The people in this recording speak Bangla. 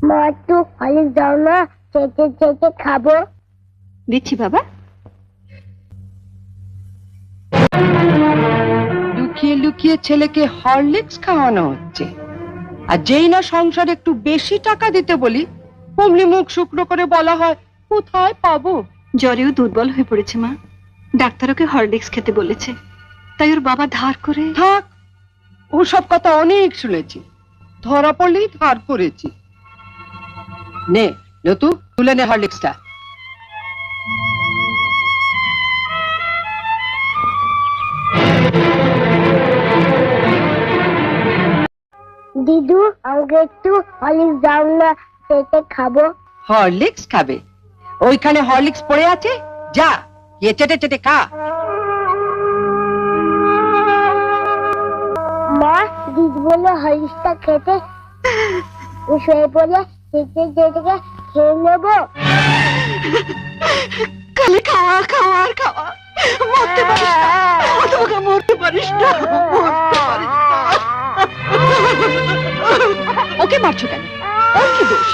মা একটু হরলিক্স দাও না, চেটে চেটে খাবো। দিচ্ছি বাবা। লুকিয়ে লুকিয়ে ছেলেকে হরলিক্স খাওয়ানো হচ্ছে, আর যেই না সংসারে একটু বেশি টাকা দিতে বলি অমনি মুখ শুকনো করে বলা হয় কোথায় পাবো। জ্বরেও দুর্বল হয়ে পড়েছে মা, ডাক্তার ওকে হরলিক্স খেতে বলেছে, তাই ওর বাবা ধার করে। থাক, ওসব কথা অনেক শুনেছি, ধরা পড়লেই ধার করেছি। নে লতু, তুলে নে হরলিক্সটা। দিদু আমাকে একটু হরলিক্স দাও না, চেটে খাবো। হরলিক্স খাবে? ওইখানে হরলিক্স পড়ে আছে, যা গিয়ে চেটে চেটে খা। মা, দিদি বলে হরলিক্সটা খেতে, শুয়ে পড়ে চেটে চেটে খেয়ে নেবো। খালি খাওয়া খাওয়া আর খাওয়া, মরতে পারিস না, তোমাকে মরতে পারিস না, মরতে পারিস না। ওকে মারছো কেন? ওর কি দোষ?